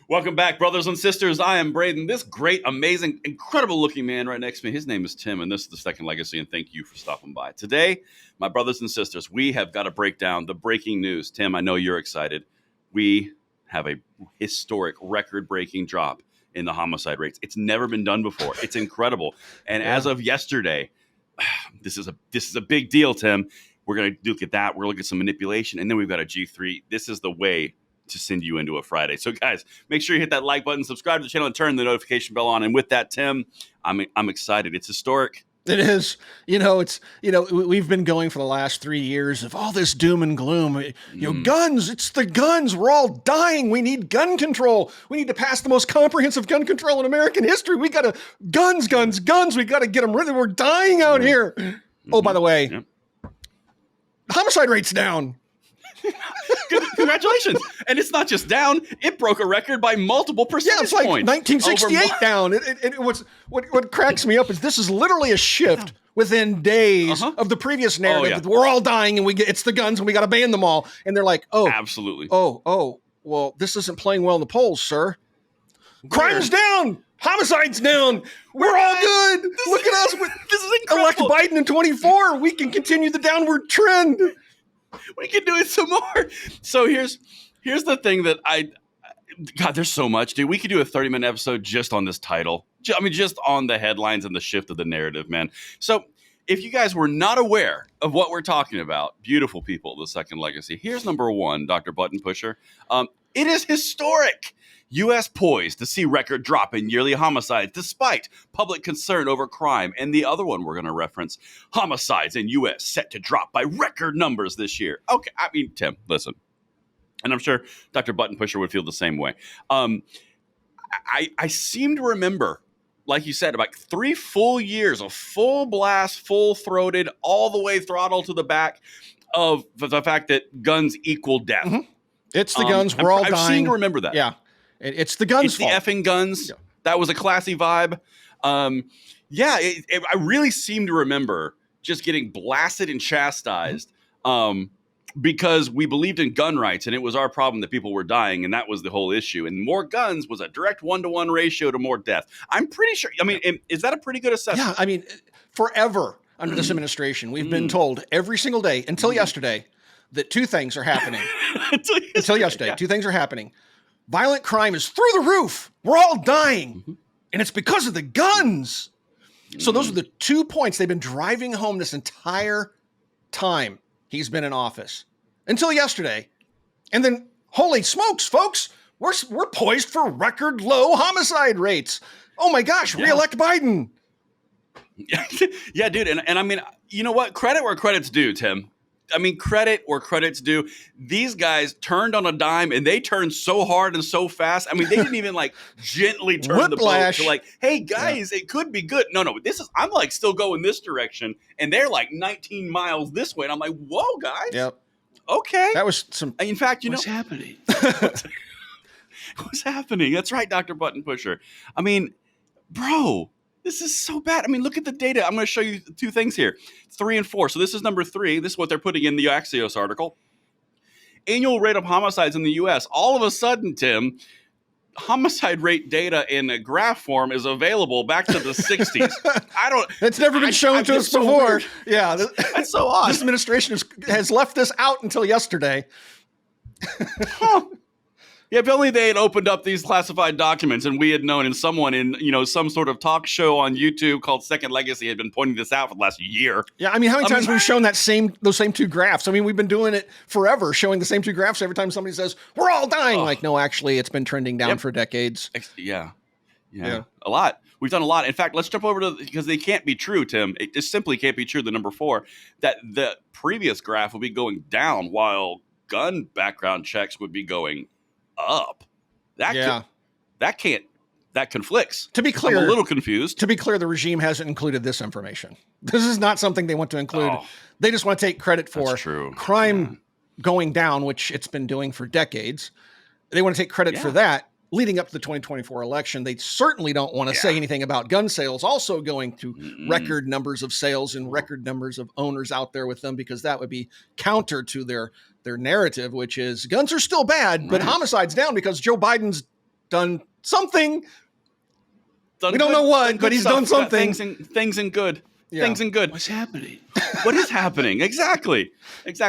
Welcome back, brothers and sisters. I am Braden. This great, amazing, incredible looking man right next to me, his name is Tim, and this is The Second Legacy, and thank you for stopping by. Today, my brothers and sisters, we have got to break down the breaking news. Tim, I know you're excited. We have a historic, record-breaking drop in the homicide rates. It's never been done before. It's incredible. And as of yesterday, this is a big deal, Tim. We're going to look at that. We're going to look at some manipulation, and then we've got a G3. This is the way to send you into a Friday. So guys, make sure you hit that like button, subscribe to the channel, and turn the notification bell on. And with that, Tim, I'm excited. It's historic. It is. We've been going for the last 3 years of all this doom and gloom. Guns, it's the guns. We're all dying. We need gun control. We need to pass the most comprehensive gun control in American history. We got to guns. We got to get them rid of. We're dying out here. Oh, by the way, the homicide rate's down. Congratulations. And it's not just down, it broke a record by multiple percentage points. Yeah, it's like 1968 down. What cracks me up is this is literally a shift within days of the previous narrative. We're all dying and it's the guns and we got to ban them all. And they're like, absolutely. Well, this isn't playing well in the polls, sir. Crime's down. Homicide's down. We're all good. Look at us. This is incredible. Elect Biden in 24. We can continue the downward trend. We can do it some more. So here's the thing that God, there's so much, dude. We could do a 30-minute episode just on this title. Just on the headlines and the shift of the narrative, man. So if you guys were not aware of what we're talking about, beautiful people, The Second Legacy, here's number one, Dr. Button Pusher. It is historic. U.S. poised to see record drop in yearly homicides despite public concern over crime. And the other one we're going to reference, homicides in U.S. set to drop by record numbers this year. Okay, Tim, listen. And I'm sure Dr. Button Pusher would feel the same way. I seem to remember, like you said, about 3 full years of full blast, full-throated, all the way throttle to the back of the fact that guns equal death. Mm-hmm. It's the guns. We're all dying. I seem to remember that. Yeah. It's the guns' fault. It's the effing guns. Yeah. That was a classy vibe. I really seem to remember just getting blasted and chastised because we believed in gun rights, and it was our problem that people were dying, and that was the whole issue. And more guns was a direct 1-to-1 ratio to more death. I'm pretty sure. Is that a pretty good assessment? Yeah. Forever under this administration, we've been told every single day until yesterday that 2 things are happening. Until yesterday, 2 things are happening. Violent crime is through the roof. We're all dying. And it's because of the guns. So those are the 2 points they've been driving home this entire time he's been in office. Until yesterday. And then, holy smokes, folks, we're poised for record low homicide rates. Oh my gosh, reelect Biden. Yeah, dude. And you know what? Credit where credit's due, Tim. Credit where credit's due. These guys turned on a dime, and they turned so hard and so fast. They didn't even gently turn the boat to hey guys, it could be good. No, I'm still going this direction, and they're 19 miles this way, and I'm like, whoa, guys. Yep. Okay. That was some. In fact, what's happening? What's happening? That's right, Dr. Button Pusher. Bro. This is so bad. Look at the data. I'm going to show you 2 things here, 3 and 4. So this is number 3. This is what they're putting in the Axios article. Annual rate of homicides in the U.S. All of a sudden, Tim, homicide rate data in a graph form is available back to the 60s. It's never been shown to us before. So yeah. That's so odd. This administration has left this out until yesterday. Yeah, if only they had opened up these classified documents and we had known, and someone in some sort of talk show on YouTube called Second Legacy had been pointing this out for the last year. Yeah, how many times have we shown those same 2 graphs? We've been doing it forever, showing the same 2 graphs every time somebody says, we're all dying. No, actually, it's been trending down for decades. Yeah. A lot. We've done a lot. In fact, let's jump over to, because they can't be true, Tim. It just simply can't be true, the number 4, that the previous graph will be going down while gun background checks would be going up. That conflicts. To be clear, I'm a little confused. To be clear, the regime hasn't included this information. This is not something they want to include. They just want to take credit for crime going down, which it's been doing for decades. They want to take credit for that leading up to the 2024 election. They certainly don't want to say anything about gun sales also going to record numbers of sales and record numbers of owners out there with them, because that would be counter to their narrative, which is guns are still bad, but homicides down because Joe Biden's done something. We don't know what, but he's done something. Things and good. Yeah. Things and good. What's happening? What is happening? Exactly.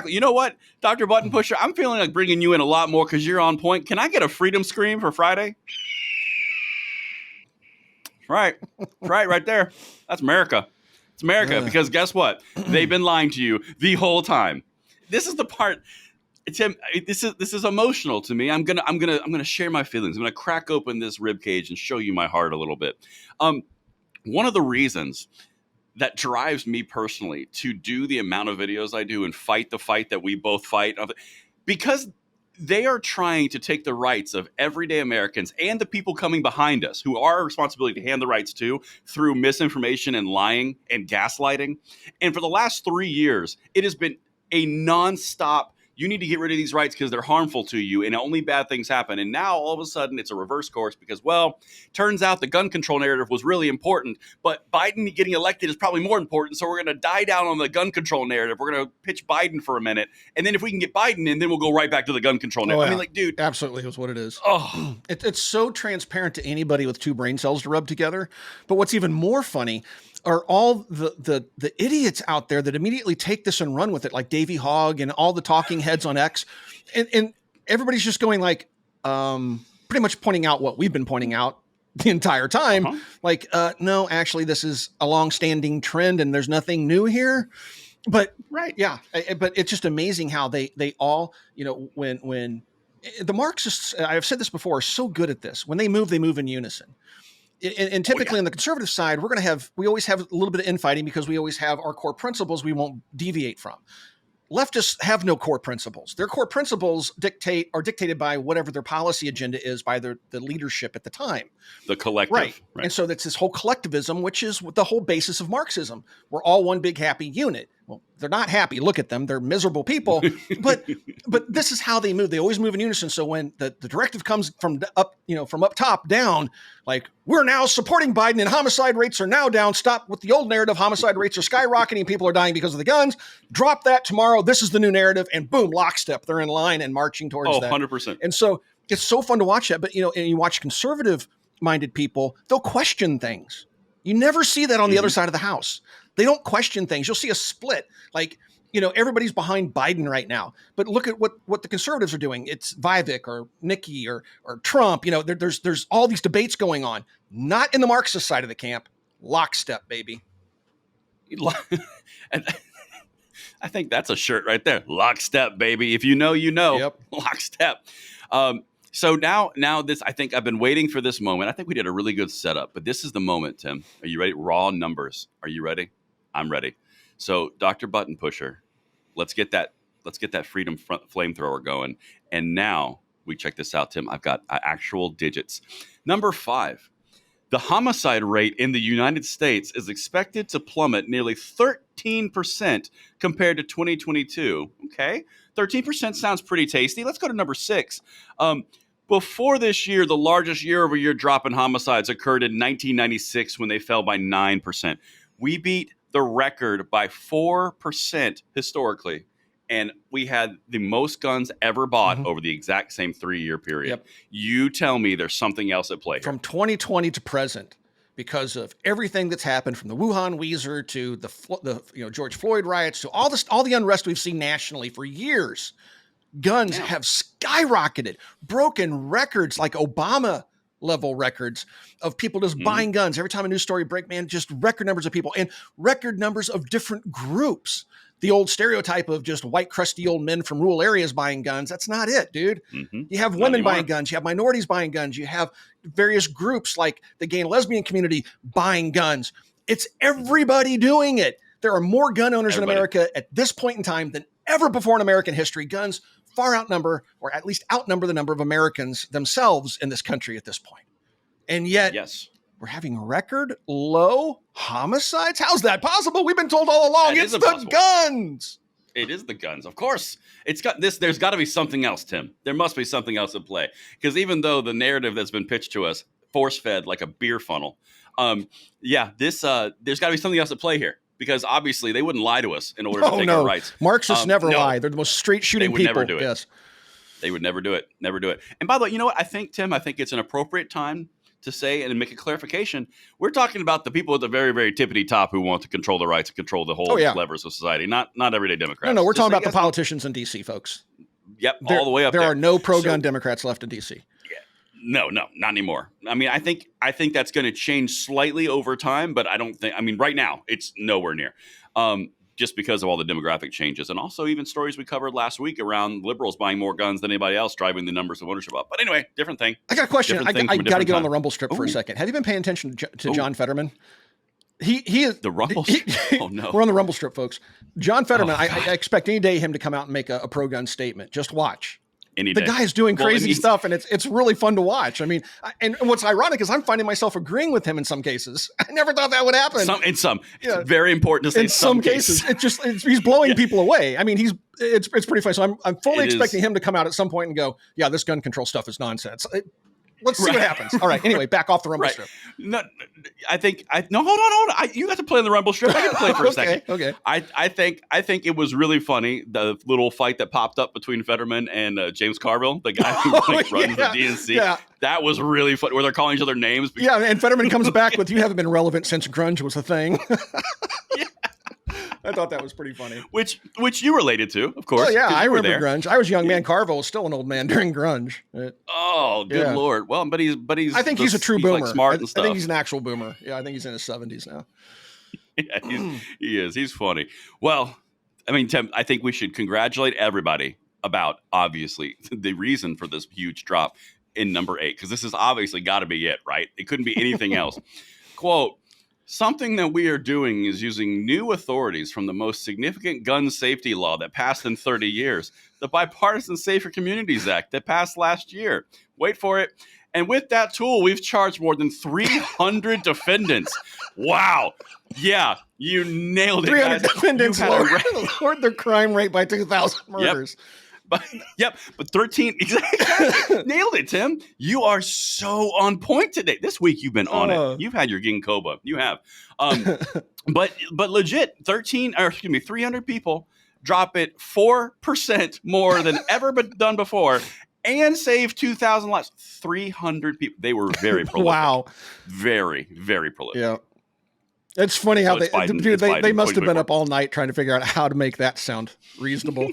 You know what, Dr. Button Pusher? I'm feeling like bringing you in a lot more because you're on point. Can I get a freedom scream for Friday? Right there. That's America. It's America because guess what? They've been lying to you the whole time. This is the part, Tim. This is emotional to me. I'm gonna share my feelings. I'm gonna crack open this rib cage and show you my heart a little bit. One of the reasons that drives me personally to do the amount of videos I do and fight the fight that we both fight, because they are trying to take the rights of everyday Americans and the people coming behind us who are our responsibility to hand the rights to through misinformation and lying and gaslighting. And for the last 3 years, it has been a nonstop, you need to get rid of these rights because they're harmful to you and only bad things happen. And now all of a sudden it's a reverse course because, well, turns out the gun control narrative was really important, but Biden getting elected is probably more important. So we're going to die down on the gun control narrative. We're going to pitch Biden for a minute. And then if we can get Biden in, then we'll go right back to the gun control narrative. Oh, yeah. I mean, like, dude. Absolutely is what it is. Oh, it's so transparent to anybody with 2 brain cells to rub together. But what's even more funny are all the idiots out there that immediately take this and run with it, like Davey Hogg and all the talking heads on X. And everybody's just going like, pretty much pointing out what we've been pointing out the entire time. Uh-huh. Like, no, actually, this is a long-standing trend and there's nothing new here. But right, yeah. But it's just amazing how they all, when the Marxists, I've said this before, are so good at this. When they move in unison. And typically on the conservative side, we always have a little bit of infighting because we always have our core principles we won't deviate from. Leftists have no core principles. Their core principles are dictated by whatever their policy agenda is by the leadership at the time. The collective. Right. And so that's this whole collectivism, which is the whole basis of Marxism. We're all one big happy unit. Well, they're not happy. Look at them. They're miserable people. But this is how they move. They always move in unison. So when the directive comes from up top down, like, we're now supporting Biden and homicide rates are now down. Stop with the old narrative. Homicide rates are skyrocketing. People are dying because of the guns. Drop that tomorrow. This is the new narrative. And boom, lockstep. They're in line and marching towards that. 100%. And so it's so fun to watch that. But, and you watch conservative-minded people, they'll question things. You never see that on the other side of the house. They don't question things. You'll see a split. Like, everybody's behind Biden right now. But look at what the conservatives are doing. It's Vivek or Nikki or Trump. There's all these debates going on. Not in the Marxist side of the camp. Lockstep, baby. I think that's a shirt right there. Lockstep, baby. If you know, you know. Yep. Lockstep. So now this, I think I've been waiting for this moment. I think we did a really good setup, but this is the moment, Tim. Are you ready? Raw numbers. Are you ready? I'm ready. So Dr. Button Pusher, let's get that freedom flamethrower going. And now we check this out, Tim. I've got actual digits. Number 5, the homicide rate in the United States is expected to plummet nearly 13% compared to 2022. Okay. 13% sounds pretty tasty. Let's go to number 6. Before this year, the largest year-over-year drop in homicides occurred in 1996 when they fell by 9%. We beat the record by 4% historically, and we had the most guns ever bought over the exact same 3-year period. Yep. You tell me there's something else at play here. From 2020 to present, because of everything that's happened, from the Wuhan Weezer to the George Floyd riots to all the unrest we've seen nationally for years, guns have skyrocketed, broken records like Obama level records of people just buying guns. Every time a news story breaks, man, just record numbers of people and record numbers of different groups. The old stereotype of just white, crusty old men from rural areas buying guns. That's not it, dude. You have women buying guns. You have minorities buying guns. You have various groups like the gay and lesbian community buying guns. It's everybody doing it. There are more gun owners in America at this point in time than ever before in American history. Guns far outnumber, or at least outnumber, the number of Americans themselves in this country at this point. And yet, we're having record low homicides. How's that possible? We've been told all along it's the guns. It is the guns, of course. It's got this. There's got to be something else, Tim. There must be something else at play. Because even though the narrative that's been pitched to us, force-fed like a beer funnel, there's got to be something else at play here. Because obviously they wouldn't lie to us in order to take our rights. Marxists never lie. They're the most straight shooting people. Never do it. Yes. They would never do it. Never do it. And by the way, you know what? I think, Tim, it's an appropriate time to say and make a clarification. We're talking about the people at the very, very tippity top who want to control the rights and control the whole levers of society, not everyday Democrats. No, we're talking about the politicians in D.C., folks. Yep, all the way up there. There are no pro-gun Democrats left in D.C. Yeah, no, not anymore. I mean, I think that's going to change slightly over time, but I don't think. I mean, right now it's nowhere near. Just because of all the demographic changes, and also even stories we covered last week around liberals buying more guns than anybody else, driving the numbers of ownership up. But anyway, different thing. I got a question. I got to get on the Rumble strip for a second. Have you been paying attention to John Fetterman? He is the Rumble. Oh no, we're on the Rumble strip, folks. John Fetterman. I expect any day him to come out and make a pro-gun statement. Just watch. The guy is doing crazy stuff, and it's really fun to watch. I mean, and what's ironic is I'm finding myself agreeing with him in some cases. I never thought that would happen. It's very important to say. In some cases, he's blowing people away. I mean, it's pretty funny. So I'm fully expecting him to come out at some point and go, "Yeah, this gun control stuff is nonsense." Let's see what happens. All right. Anyway, back off the Rumble strip. No, hold on. You got to play in the Rumble strip. I got to play for a second. Okay. I think it was really funny, the little fight that popped up between Fetterman and James Carville, the guy who runs the DNC. Yeah. That was really fun, where they're calling each other names. Yeah, and Fetterman comes back with, "You haven't been relevant since grunge was a thing." Yeah. I thought that was pretty funny. Which you related to, of course. Oh yeah, I remember grunge. I was young man. Carville was still an old man during grunge. Oh, good Lord. Well, but he's. I think he's a true boomer. Like smart and stuff. I think he's an actual boomer. Yeah, I think he's in his 70s now. Yeah, he is. He's funny. Well, I mean, Tim, I think we should congratulate everybody about, obviously, the reason for this huge drop in number 8, because this has obviously got to be it, right? It couldn't be anything else. Quote, "Something that we are doing is using new authorities from the most significant gun safety law that passed in 30 years, the Bipartisan Safer Communities Act that passed last year. Wait for it. And with that tool, we've charged more than 300 defendants." Wow. Yeah, you nailed it. 300 defendants lowered their crime rate by 2,000 murders. Yep. But 13, exactly. Nailed it, Tim. You are so on point today. This week you've been on it. You've had your ginkgo. You have. But legit, 300 people drop it 4% more than ever been done before and save 2,000 lives. 300 people. They were very prolific. Wow. Very, very prolific. Yeah. It's funny how they must have been up all night trying to figure out how to make that sound reasonable.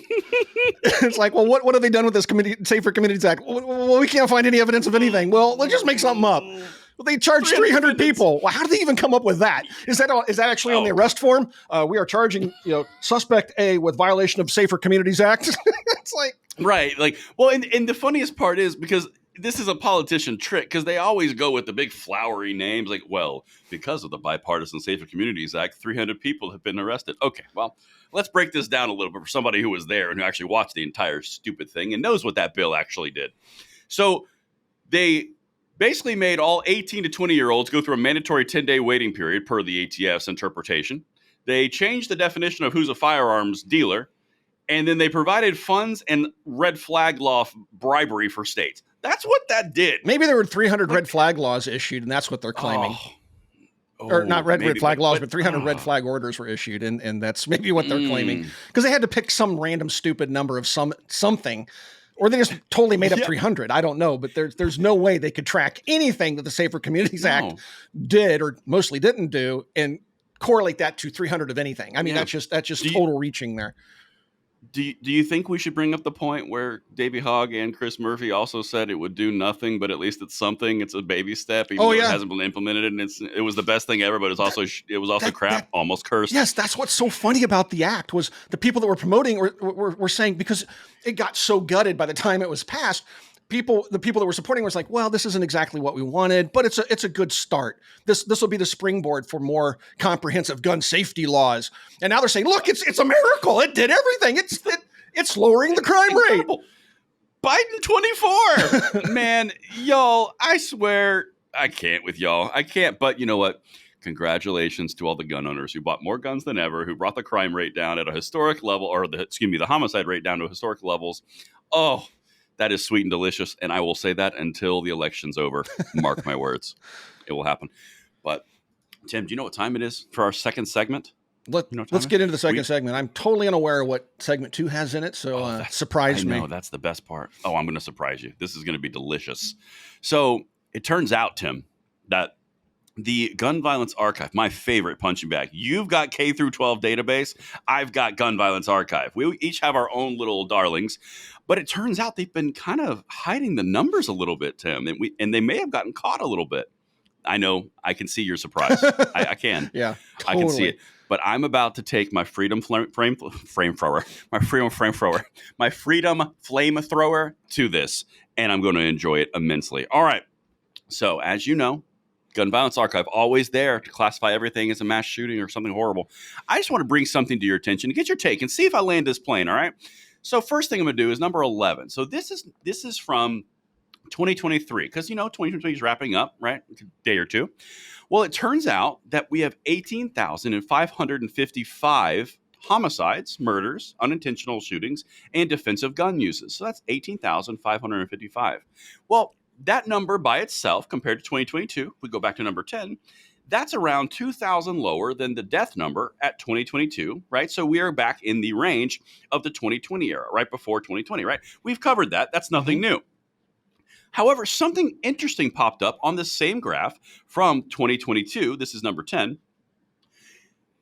It's like, well, what have they done with this Safer Communities Act? Well, we can't find any evidence of anything. Well, let's just make something up. Well, they charged 300 people. Well, how did they even come up with that? Is that actually on the arrest form? We are charging suspect A with violation of Safer Communities Act. It's like right, like well, and the funniest part is because this is a politician trick, because they always go with the big flowery names like, well, because of the Bipartisan Safer Communities Act, 300 people have been arrested. Okay, well, let's break this down a little bit for somebody who was there and who actually watched the entire stupid thing and knows what that bill actually did. So they basically made all 18 to 20-year-olds go through a mandatory 10-day waiting period per the ATF's interpretation. They changed the definition of who's a firearms dealer, and then they provided funds and red flag law bribery for states. That's what that did. Maybe there were 300 red flag laws issued, and that's what they're claiming. Or not red flag laws, but 300 red flag orders were issued, and that's maybe what they're claiming. Because they had to pick some random stupid number of something, or they just totally made up 300. I don't know, but there's no way they could track anything that the Safer Communities Act did or mostly didn't do and correlate that to 300 of anything. I mean, that's just total reaching there. Do you think we should bring up the point where Davey Hogg and Chris Murphy also said it would do nothing, but at least it's something? It's a baby step, even though it hasn't been implemented, and it was the best thing ever. But it was also crap, almost cursed. Yes, that's what's so funny about the act was the people that were promoting were saying, because it got so gutted by the time it was passed. The people that were supporting was like, well, this isn't exactly what we wanted, but it's a good start. This will be the springboard for more comprehensive gun safety laws. And now they're saying, look, it's a miracle. It did everything. It's lowering the crime rate. Biden 24. Man, y'all, I swear I can't with y'all. I can't. But you know what? Congratulations to all the gun owners who bought more guns than ever, who brought the crime rate down at a historic level, or the homicide rate down to historic levels. Oh, that is sweet and delicious, and I will say that until the election's over. Mark my words. It will happen. But, Tim, do you know what time it is for our second segment? You know what time Let's it is? get into the second segment. I'm totally unaware of what segment 2 has in it, so surprise me. I know, that's the best part. Oh, I'm going to surprise you. This is going to be delicious. So it turns out, Tim, that the Gun Violence Archive, my favorite punching bag. You've got K through 12 database. I've got Gun Violence Archive. We each have our own little darlings, but it turns out they've been kind of hiding the numbers a little bit, Tim, and they may have gotten caught a little bit. I know. I can see your surprise. I can. Yeah, totally. I can see it. But I'm about to take my Freedom Flame Thrower, my Freedom Flamethrower to this, and I'm going to enjoy it immensely. All right. So, as you know, Gun Violence Archive, always there to classify everything as a mass shooting or something horrible. I just want to bring something to your attention to get your take and see if I land this plane. All right. So, first thing I'm going to do is number 11. So, this is from 2023, because 2023 is wrapping up, right? A day or two. Well, it turns out that we have 18,555 homicides, murders, unintentional shootings, and defensive gun uses. So that's 18,555. Well, that number by itself, compared to 2022, we go back to number 10, that's around 2,000 lower than the death number at 2022, right? So we are back in the range of the 2020 era, right before 2020, right? We've covered that. That's nothing new. However, something interesting popped up on the same graph from 2022. This is number 10.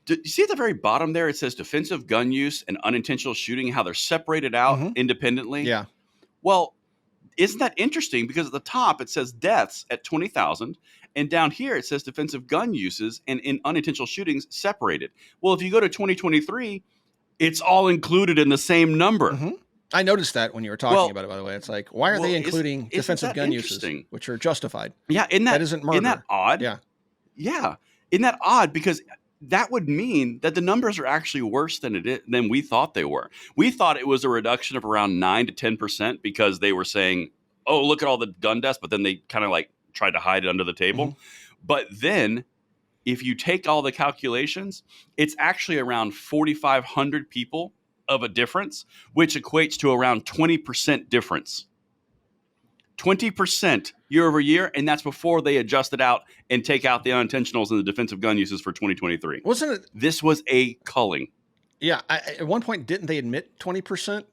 Do you see at the very bottom there, it says defensive gun use and unintentional shooting, how they're separated out independently? Yeah. Well, isn't that interesting? Because at the top, it says deaths at 20,000. And down here, it says defensive gun uses and in unintentional shootings separated. Well, if you go to 2023, it's all included in the same number. I noticed that when you were talking about it, by the way. It's like, why are they including defensive gun uses, which are justified? Yeah, that isn't murder. Isn't that odd? Yeah. Yeah. Isn't that odd? Because that would mean that the numbers are actually worse than we thought they were. We thought it was a reduction of around 9 to 10% because they were saying, oh, look at all the gun deaths, but then they kind of like tried to hide it under the table. But then if you take all the calculations, it's actually around 4,500 people of a difference, which equates to around 20% difference. 20% year over year, and that's before they adjust it out and take out the unintentionals and the defensive gun uses for 2023. Wasn't it? This was a culling. Yeah. At one point, didn't they admit 20%?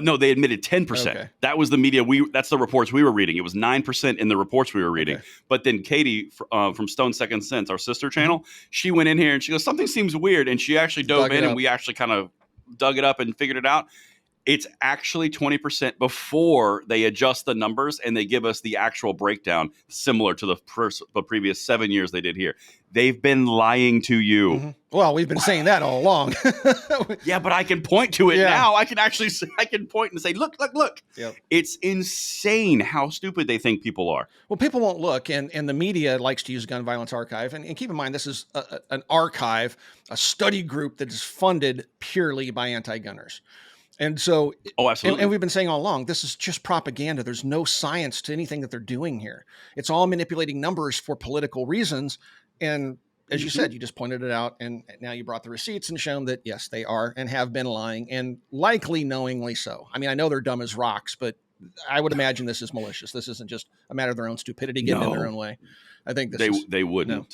No, they admitted 10%. Okay. That was the media. That's the reports we were reading. It was 9% in the reports we were reading. Okay. But then Katie from Stone Second Sense, our sister channel, she went in here and she goes, something seems weird. And she actually dove in and we actually kind of dug it up and figured it out. It's actually 20% before they adjust the numbers and they give us the actual breakdown similar to the previous 7 years they did here. They've been lying to you. Well, we've been saying that all along. Yeah, but I can point to it now. I can actually point and say, look. Yep. It's insane how stupid they think people are. Well, people won't look, and the media likes to use Gun Violence Archive. And keep in mind, this is an archive, a study group that is funded purely by anti-gunners. And so, absolutely. And we've been saying all along, this is just propaganda. There's no science to anything that they're doing here. It's all manipulating numbers for political reasons. And as you said, you just pointed it out, and now you brought the receipts and shown that, yes, they are and have been lying, and likely knowingly so. I mean, I know they're dumb as rocks, but I would imagine this is malicious. This isn't just a matter of their own stupidity getting in their own way. I think they wouldn't. No.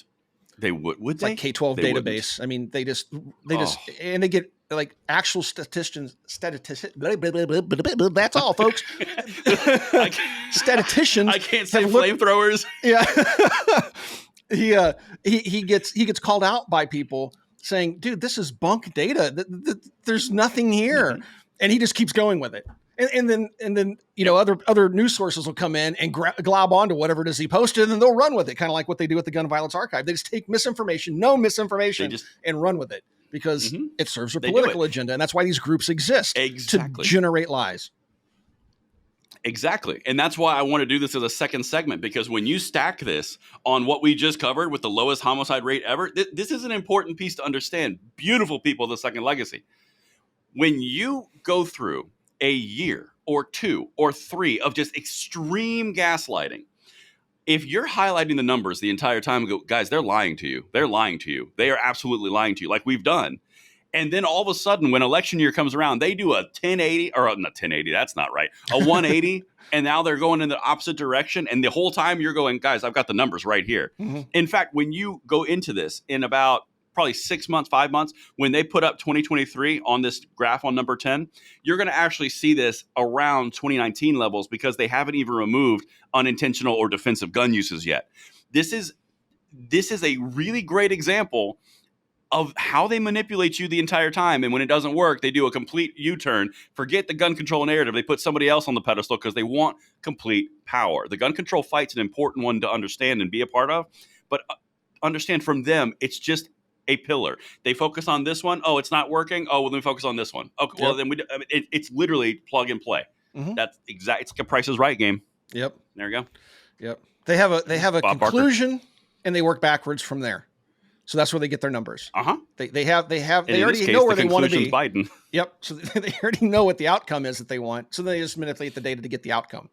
They would it's they? Like K-12 database. Wouldn't. I mean, they just, and they get like actual statisticians. Blah, blah, blah, blah, blah, blah, that's all, folks. Statisticians. I can't say flamethrowers. Yeah. He gets called out by people saying, dude, this is bunk data. There's nothing here. And he just keeps going with it. And then other news sources will come in and glob onto whatever it is he posted, and they'll run with it, kind of like what they do with the Gun Violence Archive. They just take misinformation, and run with it because it serves a political agenda, and that's why these groups exist to generate lies. Exactly. And that's why I want to do this as a second segment, because when you stack this on what we just covered with the lowest homicide rate ever, this is an important piece to understand. Beautiful people of the Second Legacy. When you go through a year or 2 or 3 of just extreme gaslighting, if you're highlighting the numbers the entire time and go, guys, they're lying to you. They're lying to you. They are absolutely lying to you, like we've done. And then all of a sudden, when election year comes around, they do a 1080, or not 1080, that's not right, a 180, and now they're going in the opposite direction. And the whole time you're going, guys, I've got the numbers right here. In fact, when you go into this in about probably 6 months, 5 months, when they put up 2023 on this graph on number 10, you're going to actually see this around 2019 levels because they haven't even removed unintentional or defensive gun uses yet. This is a really great example of how they manipulate you the entire time. And when it doesn't work, they do a complete U-turn. Forget the gun control narrative. They put somebody else on the pedestal because they want complete power. The gun control fight's an important one to understand and be a part of, but understand from them, it's just a pillar. They focus on this one. Oh, it's not working. Oh, well, then we focus on this one. Okay, well, then it's literally plug and play. Mm-hmm. That's exact. It's a Price is Right game. Yep. There you go. Yep. They have a Bob conclusion, Parker. And they work backwards from there. So that's where they get their numbers. They already know where they want to be. Biden. Yep. So they already know what the outcome is that they want. So they just manipulate the data to get the outcome.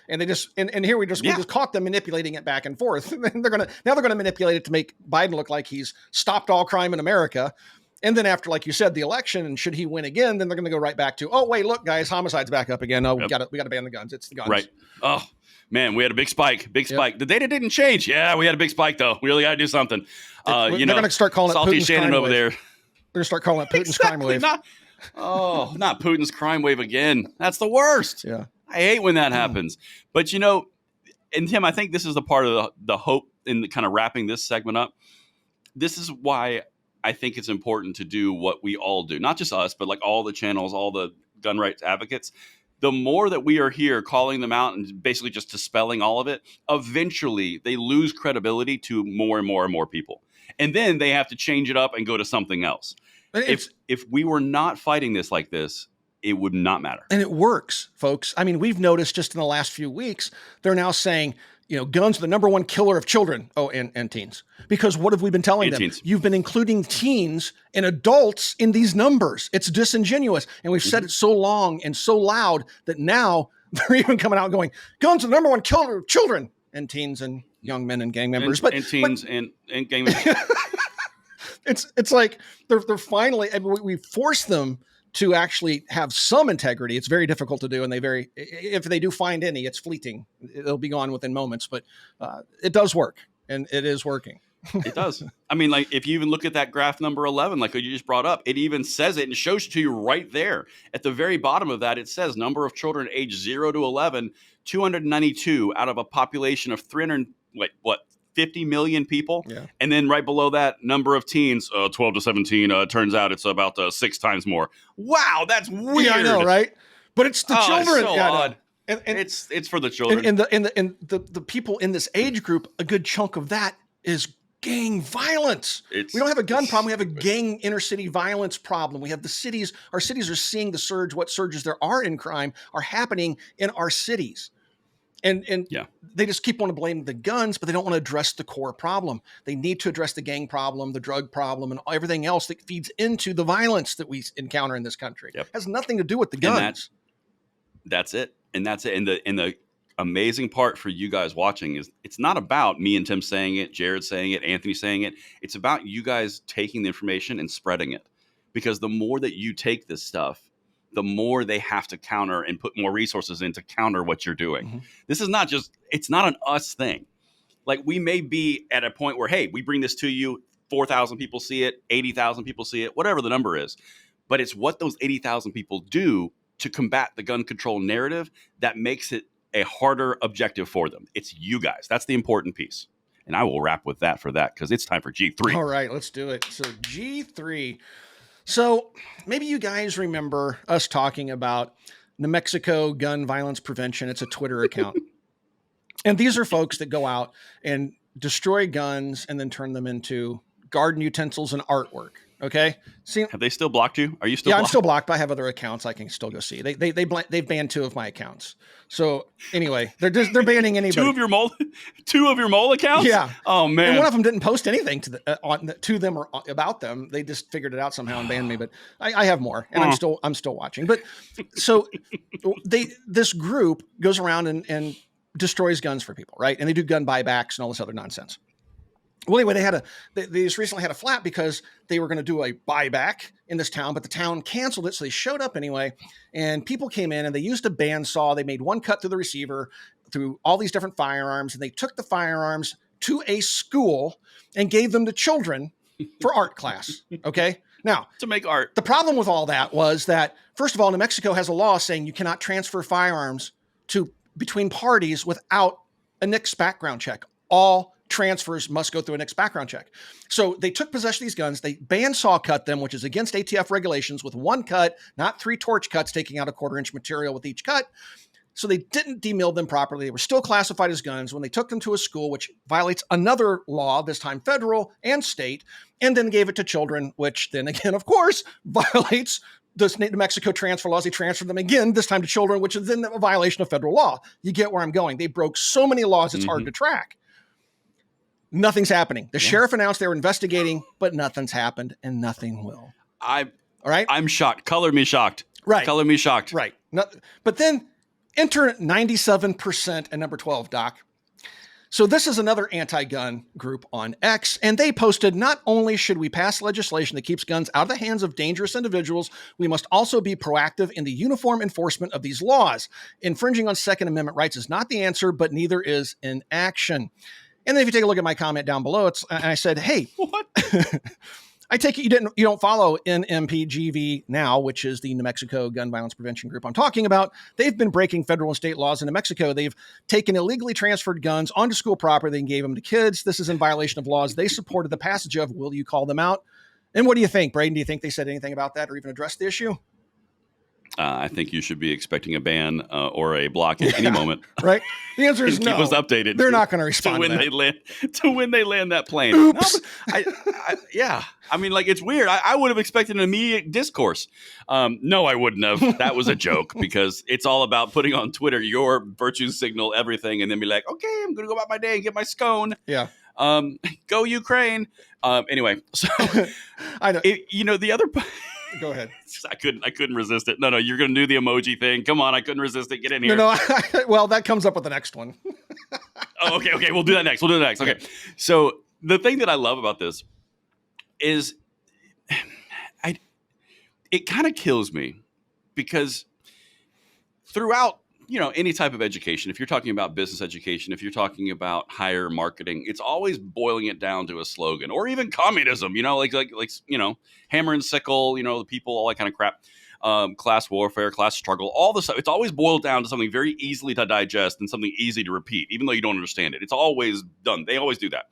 And they just and here we just caught them manipulating it back and forth. And they're gonna manipulate it to make Biden look like he's stopped all crime in America. And then after, like you said, the election, and should he win again, then they're gonna go right back to, oh wait, look, guys, homicides back up again. Oh, we gotta ban the guns. It's the guns. Right. Oh. Man, we had a big spike. Yep. The data didn't change. Yeah, we had a big spike, though. We really got to do something. They're going to start calling it Salty Putin's Shannon crime over wave. there. They're going to start calling it Putin's crime wave. Not Putin's crime wave again. That's the worst. Yeah, I hate when that happens. But, and Tim, I think this is the part of the hope in kind of wrapping this segment up. This is why I think it's important to do what we all do. Not just us, but like all the channels, all the gun rights advocates. The more that we are here calling them out and basically just dispelling all of it, eventually they lose credibility to more and more and more people. And then they have to change it up and go to something else. If we were not fighting this like this, it would not matter. And it works, folks. I mean, we've noticed just in the last few weeks, they're now saying, guns are the number one killer of children. Oh, and teens. Because what have we been telling them? Teens. You've been including teens and adults in these numbers. It's disingenuous. And we've said it so long and so loud that now they're even coming out going, guns are the number one killer of children and teens and young men and gang members. And teens and gang members. It's like they're finally, we force them to actually have some integrity. It's very difficult to do. And if they do find any, it's fleeting. It'll be gone within moments, but it does work, and it is working. It does. I mean, like if you even look at that graph number 11, like you just brought up, it even says it and shows it to you right there. At the very bottom of that, it says number of children aged 0 to 11, 292 out of a population of 50 million people. Yeah. And then right below that, number of teens, 12 to 17, turns out it's about 6 times more. Wow, that's weird. Yeah, I know, right? But it's the children. It's so odd. And it's for the children. And the people in this age group, a good chunk of that is gang violence. We don't have a gun problem. We have a gang inner city violence problem. We have our cities are seeing the surge. What surges there are in crime are happening in our cities. And they just keep wanting to blame the guns, but they don't want to address the core problem. They need to address the gang problem, the drug problem, and everything else that feeds into the violence that we encounter in this country. It has nothing to do with the guns. That's it. And that's it. And the amazing part for you guys watching is it's not about me and Tim saying it, Jared saying it, Anthony saying it. It's about you guys taking the information and spreading it. Because the more that you take this stuff, the more they have to counter and put more resources in to counter what you're doing. Mm-hmm. This is it's not an us thing. Like we may be at a point where, hey, we bring this to you, 4,000 people see it, 80,000 people see it, whatever the number is. But it's what those 80,000 people do to combat the gun control narrative that makes it a harder objective for them. It's you guys. That's the important piece. And I will wrap with that because it's time for G3. All right, let's do it. So G3. So maybe you guys remember us talking about New Mexico gun violence prevention. It's a Twitter account. And these are folks that go out and destroy guns and then turn them into garden utensils and artwork. Okay. See, have they still blocked you? Are you still? Yeah, blocked? I'm still blocked, but I have other accounts I can still go see. They've banned 2 of my accounts. So anyway, they're banning anybody. 2 of your mole accounts? Yeah. Oh man. And one of them didn't post anything to them or about them. They just figured it out somehow and banned me. But I have more, and I'm still watching. But so this group goes around and destroys guns for people, right? And they do gun buybacks and all this other nonsense. Well, anyway, they just recently had a flap because they were going to do a buyback in this town, but the town canceled it. So they showed up anyway, and people came in and they used a bandsaw. They made one cut through the receiver through all these different firearms, and they took the firearms to a school and gave them to children for art class. Okay. Now, to make art. The problem with all that was that, first of all, New Mexico has a law saying you cannot transfer firearms between parties without a NICS background check. All transfers must go through a NICS background check. So they took possession of these guns. They banned saw cut them, which is against ATF regulations, with one cut, not 3 torch cuts, taking out a 1/4-inch material with each cut. So they didn't demill them properly. They were still classified as guns when they took them to a school, which violates another law, this time federal and state, and then gave it to children, which then again, of course, violates the New Mexico transfer laws. They transferred them again, this time to children, which is then a violation of federal law. You get where I'm going. They broke so many laws, it's hard to track. Nothing's happening. The sheriff announced they were investigating, but nothing's happened and nothing will. All right? I'm shocked. Color me shocked. Right. Color me shocked. Right. But then enter 97% and number 12, Doc. So this is another anti-gun group on X, and they posted, not only should we pass legislation that keeps guns out of the hands of dangerous individuals, we must also be proactive in the uniform enforcement of these laws. Infringing on Second Amendment rights is not the answer, but neither is inaction. And then if you take a look at my comment down below, and I said, hey, what? I take it you don't follow NMPGV now, which is the New Mexico Gun Violence Prevention Group I'm talking about. They've been breaking federal and state laws in New Mexico. They've taken illegally transferred guns onto school property and gave them to kids. This is in violation of laws they supported the passage of. Will you call them out? And what do you think, Braden? Do you think they said anything about that or even addressed the issue? I think you should be expecting a ban or a block at any moment. Right? The answer is no. Keep us updated. They're not going to respond to when they land that plane. Oops. No, yeah. I mean, like, it's weird. I would have expected an immediate discourse. No, I wouldn't have. That was a joke because it's all about putting on Twitter your virtue signal, everything, and then be like, okay, I'm going to go about my day and get my scone. Yeah. Go Ukraine. Anyway, so I know. The other. Go ahead. I couldn't resist it. No, you're going to do the emoji thing. Come on, I couldn't resist it. Get in here. No. Well, that comes up with the next one. Oh, okay. We'll do that next. Okay. So the thing that I love about this is it kind of kills me because throughout, any type of education, if you're talking about business education, if you're talking about higher marketing, it's always boiling it down to a slogan or even communism, like hammer and sickle, the people, all that kind of crap, class warfare, class struggle, all this stuff. It's always boiled down to something very easily to digest and something easy to repeat, even though you don't understand it. It's always done. They always do that.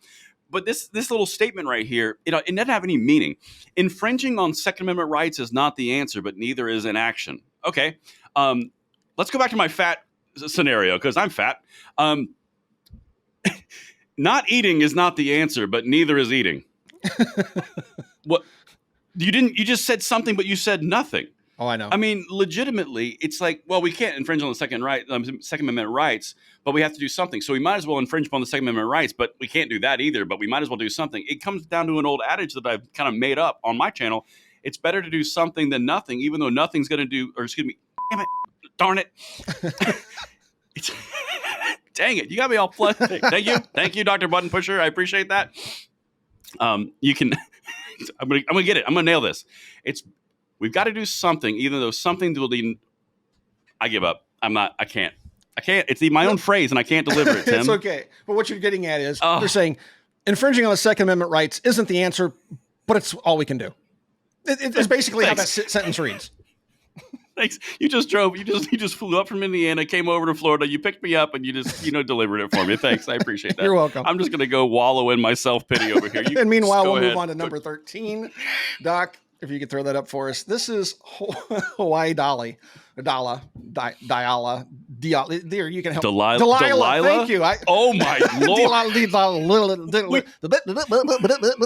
But this little statement right here, it doesn't have any meaning. Infringing on Second Amendment rights is not the answer, but neither is inaction. Okay. Let's go back to my fat scenario because I'm fat. Not eating is not the answer, but neither is eating. What? You just said something, but you said nothing. Oh, I know. I mean, legitimately, it's like, well, we can't infringe on the Second Amendment rights, but we have to do something. So we might as well infringe upon the Second Amendment rights, but we can't do that either. But we might as well do something. It comes down to an old adage that I've kind of made up on my channel. It's better to do something than nothing, even though nothing's going to do, or excuse me, damn it. Darn it. Dang it. You got me all flushed. Thank you, Dr. Button Pusher. I appreciate that. You can, I'm going to get it. I'm going to nail this. We've got to do something, even though something will be, I give up. I can't. It's my own phrase and I can't deliver it, Tim. It's okay. But what you're getting at is they're saying infringing on the Second Amendment rights isn't the answer, but it's all we can do. It's basically how that sentence reads. Thanks. You just flew up from Indiana, came over to Florida. You picked me up and you just, delivered it for me. Thanks. I appreciate that. You're welcome. I'm just going to go wallow in my self-pity over here. And meanwhile, we'll move on to number 13. Doc, if you could throw that up for us. This is Hawaii Diala. There, you can help. Delilah? Thank you. Oh my Lord.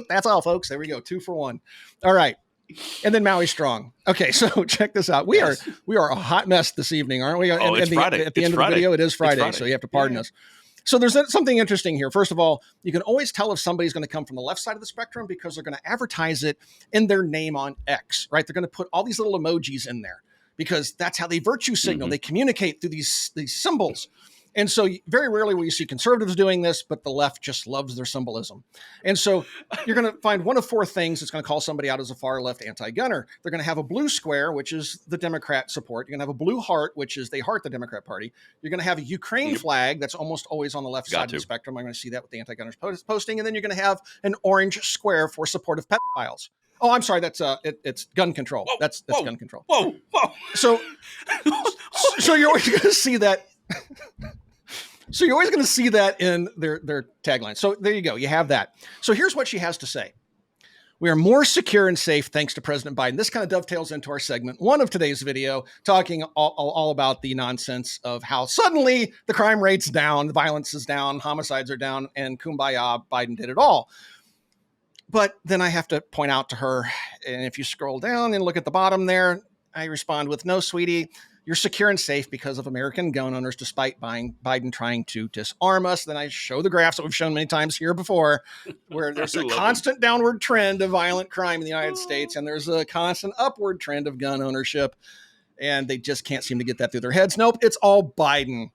That's all, folks. There we go. 2 for 1. All right. And then Maui Strong. Okay, so check this out. We are a hot mess this evening, aren't we? It's Friday. At the end of the video, it is Friday, so you have to pardon us. So there's something interesting here. First of all, you can always tell if somebody's going to come from the left side of the spectrum because they're going to advertise it in their name on X, right? They're going to put all these little emojis in there because that's how they virtue signal. Mm-hmm. They communicate through these symbols. And so very rarely will you see conservatives doing this, but the left just loves their symbolism. And so you're going to find one of four things that's going to call somebody out as a far left anti-gunner. They're going to have a blue square, which is the Democrat support. You're going to have a blue heart, which is they heart the Democrat Party. You're going to have a Ukraine flag that's almost always on the left side of the spectrum. I'm going to see that with the anti-gunners posting. And then you're going to have an orange square for support of pedophiles. Oh, I'm sorry. That's it's gun control. Whoa, that's gun control. Whoa. So you're always going to see that. So you're always going to see that in their tagline. So there you go. You have that. So here's what she has to say. We are more secure and safe thanks to President Biden. This kind of dovetails into our segment one of today's video, talking all about the nonsense of how suddenly the crime rate's down, the violence is down, homicides are down, and kumbaya, Biden did it all. But then I have to point out to her, and if you scroll down and look at the bottom there, I respond with, no, sweetie, you're secure and safe because of American gun owners, despite Biden trying to disarm us. Then I show the graphs that we've shown many times here before, where there's a constant downward trend of violent crime in the United States, and there's a constant upward trend of gun ownership, and they just can't seem to get that through their heads. Nope, it's all Biden.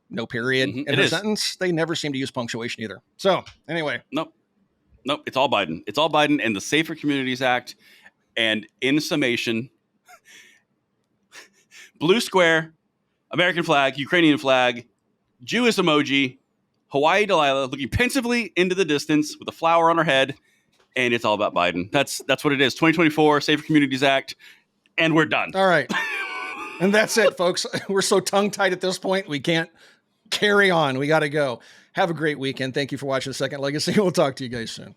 No period in her sentence. They never seem to use punctuation either. So anyway. Nope, it's all Biden. It's all Biden and the Safer Communities Act. And in summation, blue square, American flag, Ukrainian flag, Jewish emoji, Hawaii Delilah looking pensively into the distance with a flower on her head, and it's all about Biden. That's what it is. 2024 Safer Communities Act, and we're done. All right. And that's it, folks. We're so tongue-tied at this point, we can't carry on. We got to go. Have a great weekend. Thank you for watching The Second Legacy. We'll talk to you guys soon.